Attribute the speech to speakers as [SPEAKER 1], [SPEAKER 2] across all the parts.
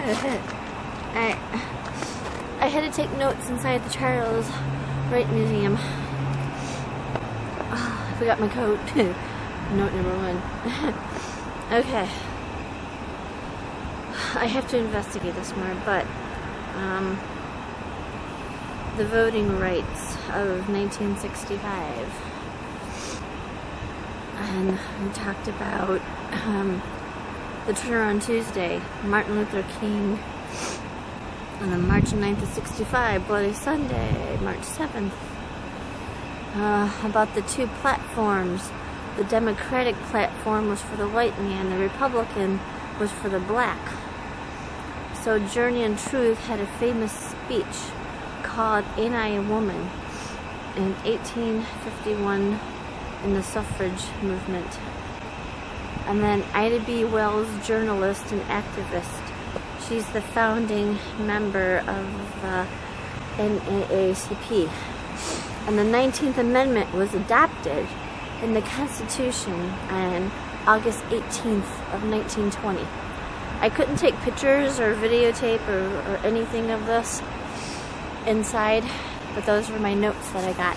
[SPEAKER 1] I had to take notes inside the Charles Wright Museum. Oh, I forgot my coat. Note number 1. Okay. I have to investigate this more, but the voting rights of 1965. And we talked about the turnaround Tuesday, Martin Luther King, and then March 9th of 65, Bloody Sunday, March 7th. About the two platforms. The Democratic platform was for the white man, the Republican was for the black. So Journey and Truth had a famous speech called Ain't I a Woman in 1851 in the suffrage movement. And then Ida B. Wells, journalist and activist. She's the founding member of the NAACP. And the 19th Amendment was adopted in the Constitution on August 18th of 1920. I couldn't take pictures or videotape or anything of this inside, but those were my notes that I got.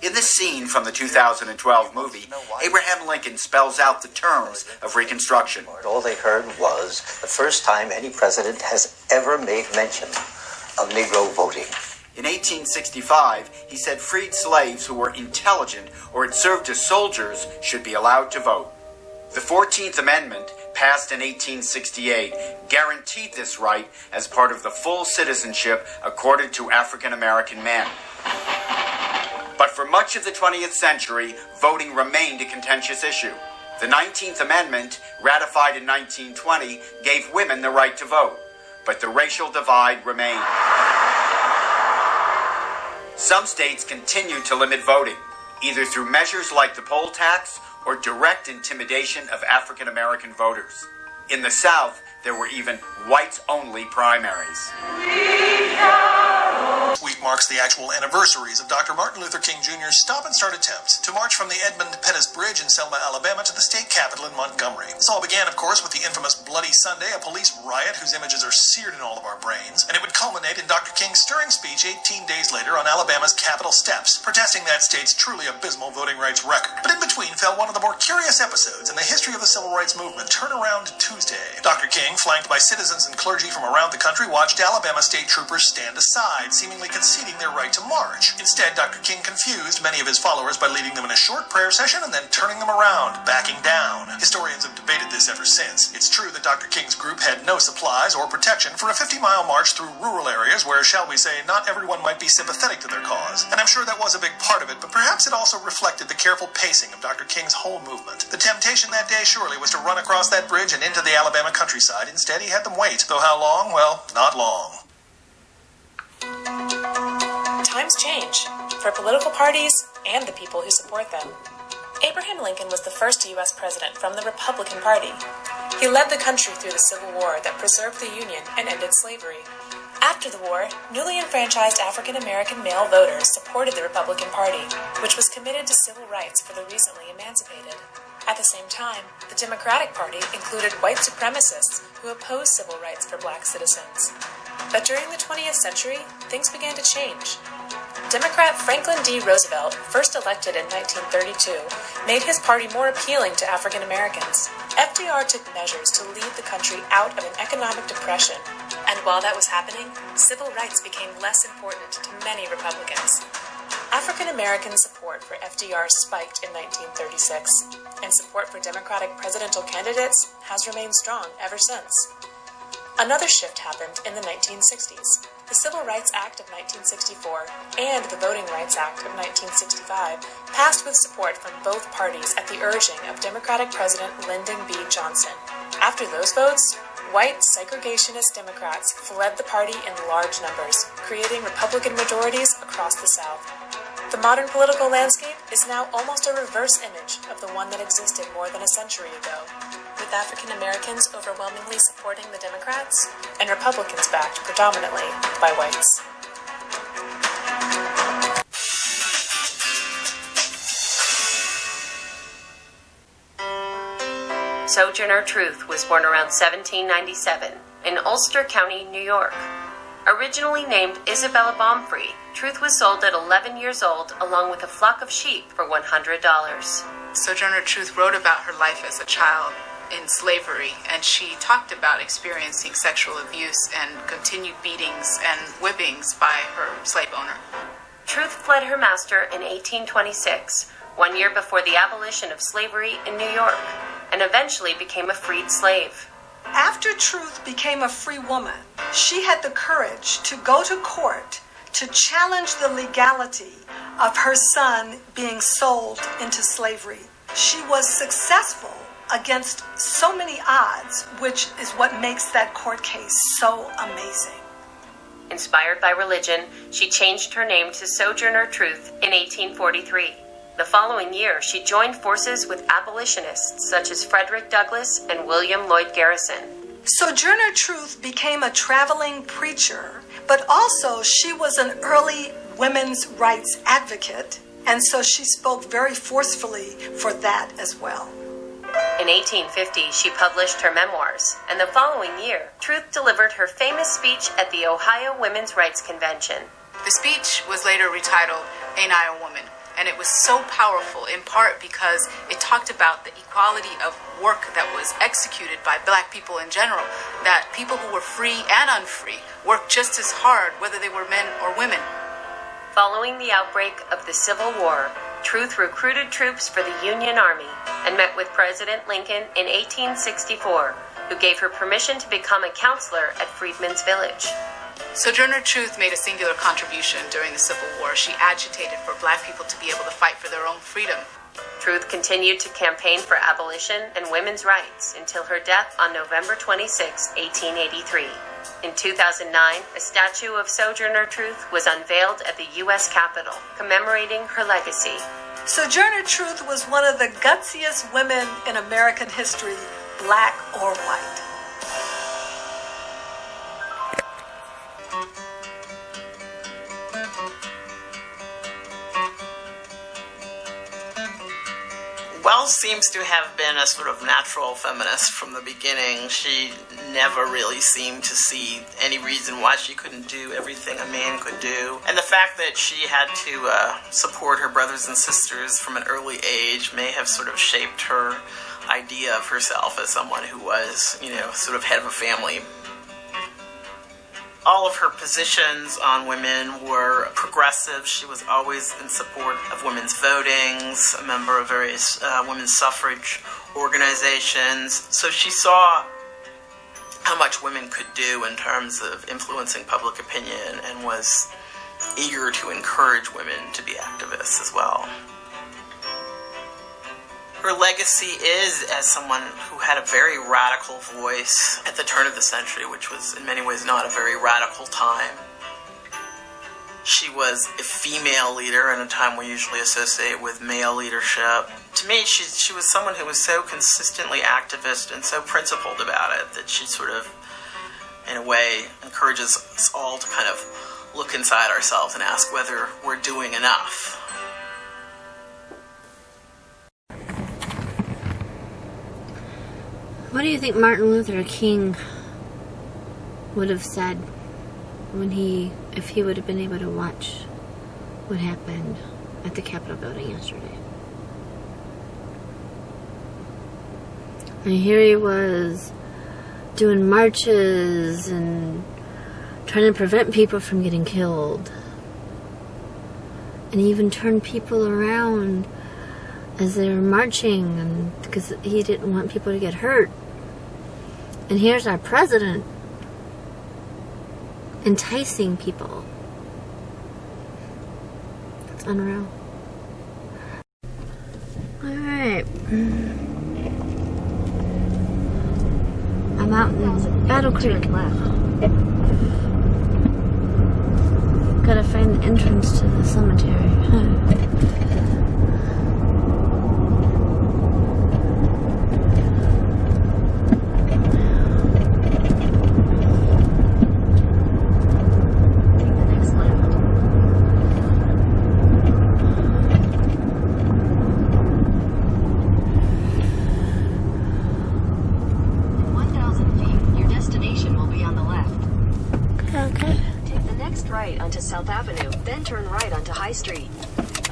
[SPEAKER 2] In this scene from the 2012 movie, Abraham Lincoln spells out the terms of Reconstruction.
[SPEAKER 3] All they heard was the first time any president has ever made mention of Negro voting.
[SPEAKER 2] In 1865, he said freed slaves who were intelligent or had served as soldiers should be allowed to vote. The 14th Amendment, passed in 1868, guaranteed this right as part of the full citizenship accorded to African American men. But for much of the 20th century, voting remained a contentious issue. The 19th Amendment, ratified in 1920, gave women the right to vote, but the racial divide remained. Some states continued to limit voting, either through measures like the poll tax or direct intimidation of African American voters. In the South, there were even whites-only primaries.
[SPEAKER 4] This week marks the actual anniversaries of Dr. Martin Luther King Jr.'s stop-and-start attempt to march from the Edmund Pettus Bridge in Selma, Alabama to the state capitol in Montgomery. This all began, of course, with the infamous Bloody Sunday, a police riot whose images are seared in all of our brains, and it would culminate in Dr. King's stirring speech 18 days later on Alabama's Capitol steps, protesting that state's truly abysmal voting rights record. But in between fell one of the more curious episodes in the history of the civil rights movement, Turnaround Tuesday. Dr. King, flanked by citizens and clergy from around the country, watched Alabama state troopers stand aside, seemingly conceding their right to march. Instead, Dr. King confused many of his followers by leading them in a short prayer session and then turning them around, backing down. Historians have debated this ever since. It's true that Dr. King's group had no supplies or protection for a 50-mile march through rural areas where, shall we say, not everyone might be sympathetic to their cause. And I'm sure that was a big part of it, but perhaps it also reflected the careful pacing of Dr. King's whole movement. The temptation that day surely was to run across that bridge and into the Alabama countryside. Instead, he had them wait. Though how long? Well, not long.
[SPEAKER 5] Times change, for political parties and the people who support them. Abraham Lincoln was the first U.S. president from the Republican Party. He led the country through the Civil War that preserved the Union and ended slavery. After the war, newly enfranchised African American male voters supported the Republican Party, which was committed to civil rights for the recently emancipated. At the same time, the Democratic Party included white supremacists who opposed civil rights for black citizens. But during the 20th century, things began to change. Democrat Franklin D. Roosevelt, first elected in 1932, made his party more appealing to African Americans. FDR took measures to lead the country out of an economic depression, and while that was happening, civil rights became less important to many Republicans. African American support for FDR spiked in 1936, and support for Democratic presidential candidates has remained strong ever since. Another shift happened in the 1960s. The Civil Rights Act of 1964 and the Voting Rights Act of 1965 passed with support from both parties at the urging of Democratic President Lyndon B. Johnson. After those votes, white segregationist Democrats fled the party in large numbers, creating Republican majorities across the South. The modern political landscape is now almost a reverse image of the one that existed more than a century ago, with African Americans overwhelmingly supporting the Democrats and Republicans backed predominantly by whites.
[SPEAKER 6] Sojourner Truth was born around 1797 in Ulster County, New York. Originally named Isabella Baumfree, Truth was sold at 11 years old along with a flock of sheep for $100.
[SPEAKER 7] Sojourner Truth wrote about her life as a child in slavery, and she talked about experiencing sexual abuse and continued beatings and whippings by her slave owner.
[SPEAKER 6] Truth fled her master in 1826, 1 year before the abolition of slavery in New York, and eventually became a freed slave.
[SPEAKER 8] After Truth became a free woman, she had the courage to go to court to challenge the legality of her son being sold into slavery. She was successful against so many odds, which is what makes that court case so amazing.
[SPEAKER 6] Inspired by religion, she changed her name to Sojourner Truth in 1843. The following year, she joined forces with abolitionists such as Frederick Douglass and William Lloyd Garrison.
[SPEAKER 8] Sojourner Truth became a traveling preacher, but also she was an early women's rights advocate, and so she spoke very forcefully for that as well.
[SPEAKER 6] In 1850, she published her memoirs, and the following year, Truth delivered her famous speech at the Ohio Women's Rights Convention.
[SPEAKER 7] The speech was later retitled Ain't I a Woman? And it was so powerful in part because it talked about the equality of work that was executed by black people in general, that people who were free and unfree worked just as hard whether they were men or women.
[SPEAKER 6] Following the outbreak of the Civil War, Truth recruited troops for the Union Army and met with President Lincoln in 1864, who gave her permission to become a counselor at Freedmen's Village.
[SPEAKER 7] Sojourner Truth made a singular contribution during the Civil War. She agitated for black people to be able to fight for their own freedom.
[SPEAKER 6] Truth continued to campaign for abolition and women's rights until her death on November 26, 1883. In 2009, a statue of Sojourner Truth was unveiled at the U.S. Capitol, commemorating her legacy.
[SPEAKER 8] Sojourner Truth was one of the gutsiest women in American history, black or white.
[SPEAKER 9] Wells seems to have been a sort of natural feminist from the beginning. She never really seemed to see any reason why she couldn't do everything a man could do. And the fact that she had to support her brothers and sisters from an early age may have sort of shaped her idea of herself as someone who was, sort of head of a family. All of her positions on women were progressive. She was always in support of women's votings, a member of various women's suffrage organizations. So she saw how much women could do in terms of influencing public opinion and was eager to encourage women to be activists as well. Her legacy is as someone who had a very radical voice at the turn of the century, which was in many ways not a very radical time. She was a female leader in a time we usually associate with male leadership. To me, she was someone who was so consistently activist and so principled about it that she sort of, in a way, encourages us all to kind of look inside ourselves and ask whether we're doing enough.
[SPEAKER 1] What do you think Martin Luther King would have said if he would have been able to watch what happened at the Capitol building yesterday? And here he was doing marches and trying to prevent people from getting killed. And he even turned people around as they were marching, and because he didn't want people to get hurt. And here's our president enticing people. It's unreal. Alright. I'm out in Battle Creek. Gotta find the entrance to the cemetery.
[SPEAKER 10] next right onto South Avenue, then turn right onto High Street.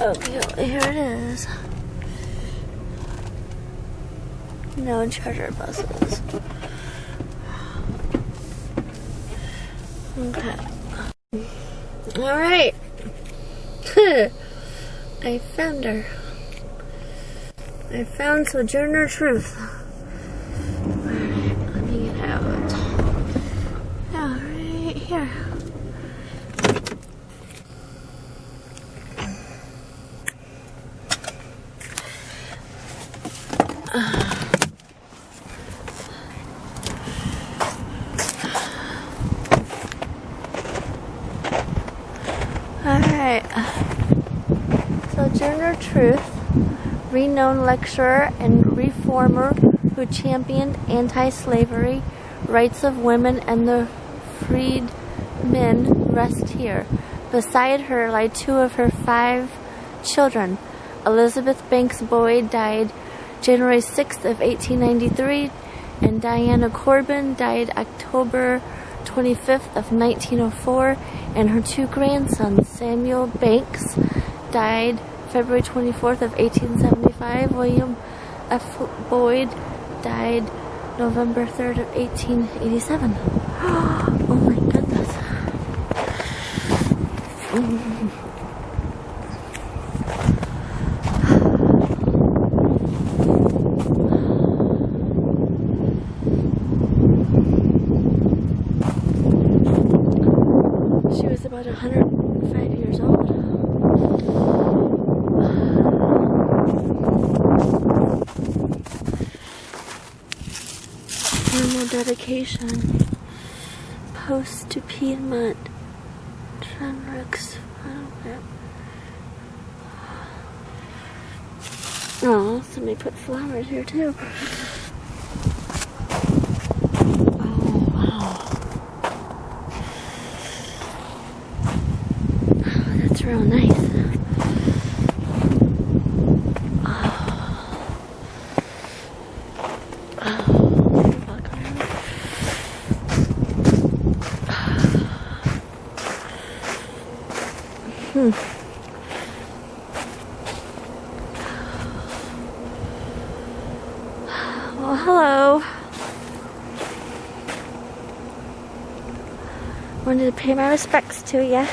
[SPEAKER 1] Okay, here it is. No charter buses. Okay. Alright. I found her. I found Sojourner Truth. Alright, let me get out. Yeah, right here. Alright. Sojourner Truth, renowned lecturer and reformer who championed anti-slavery rights of women and the freedmen, rest here. Beside her lie two of her 5 children. Elizabeth Banks Boyd died January 6th of 1893, and Diana Corbin died October 25th of 1904, and her 2 grandsons, Samuel Banks, died February 24th of 1875. William F. Boyd died November 3rd of 1887. Oh my goodness. She was about 105 years old. Formal dedication. Post to Piedmont. Trenrix. Oh, somebody put flowers here too. Oh, wow. Oh, that's real nice. Well, hello. Wanted to pay my respects to you.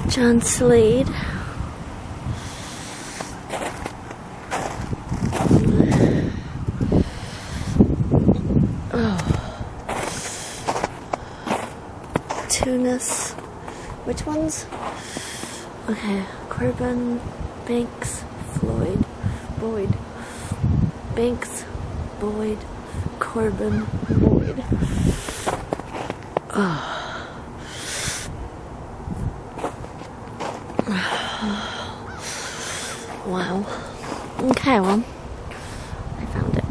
[SPEAKER 1] John Slade. Tunis. Which ones? Okay. Corbin, Banks, Floyd, Boyd. Banks, Boyd, Corbin, Boyd. Oh. Wow. Okay, well, I found it.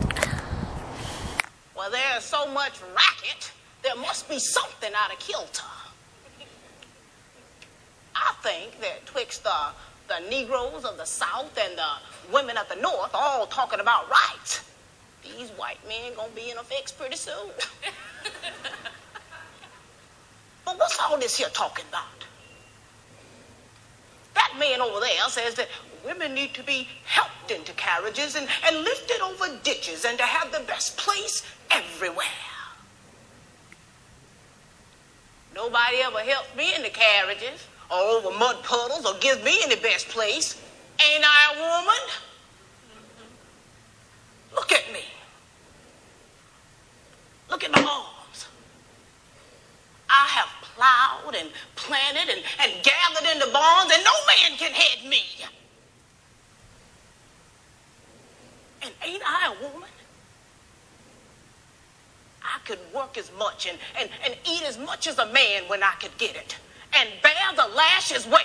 [SPEAKER 11] Well, there's so much racket, there must be something out of kilter. I think that twixt the Negroes of the South and the women of the North all talking about rights, these white men gonna be in a fix pretty soon. But what's all this here talking about? That man over there says that women need to be helped into carriages and lifted over ditches and to have the best place everywhere. Nobody ever helps me into carriages or over mud puddles or gives me any best place. Ain't I a woman? Look at me. Look at my arms. I have plowed and planted and gathered into barns, and no man can head me. And ain't I a woman? I could work as much and eat as much as a man when I could get it, and bear the lash as well.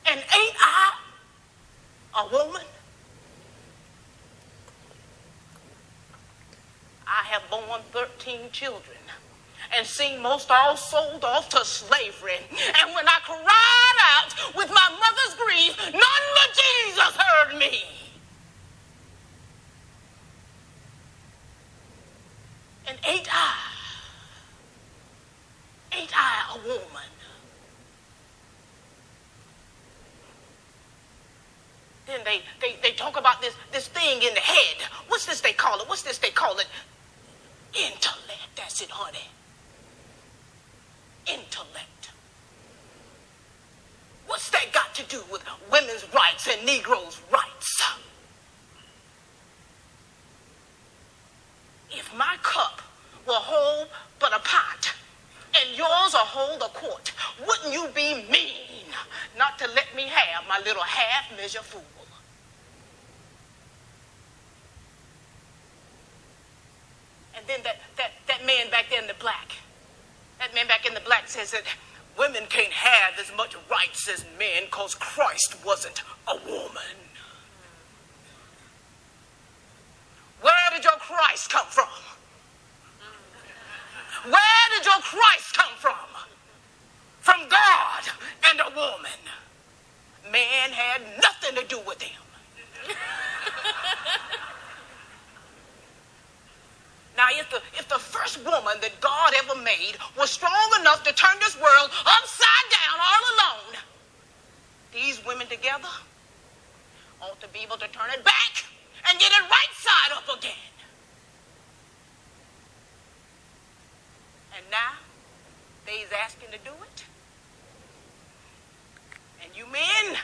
[SPEAKER 11] And ain't I a woman? I have borne 13 children. and seen most all sold off to slavery. And when I cried out with my mother's grief, none but Jesus heard me. And ain't I a woman? Then they talk about this thing in the head. What's this they call it? Intellect. That's it, honey. Intellect. What's that got to do with women's rights and Negroes' rights? If my cup will hold but a pot, and yours will hold a quart, wouldn't you be mean not to let me have my little half-measure fool? And then that man back there in the black, says that women can't have as much rights as men because Christ wasn't a woman. Where did your Christ come from? Where did your Christ come from? From God and a woman. Man had nothing to do with him. Now, if the first woman that God ever made was strong enough to turn this world upside down all alone, these women together ought to be able to turn it back and get it right side up again. And now, they's asking to do it. And you men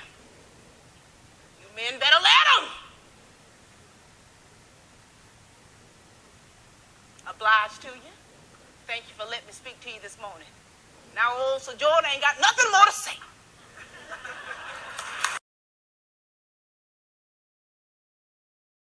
[SPEAKER 11] better let them. Obliged to you. Thank you for letting me speak to you this morning. Now, old Sir Jordan ain't got nothing more to say.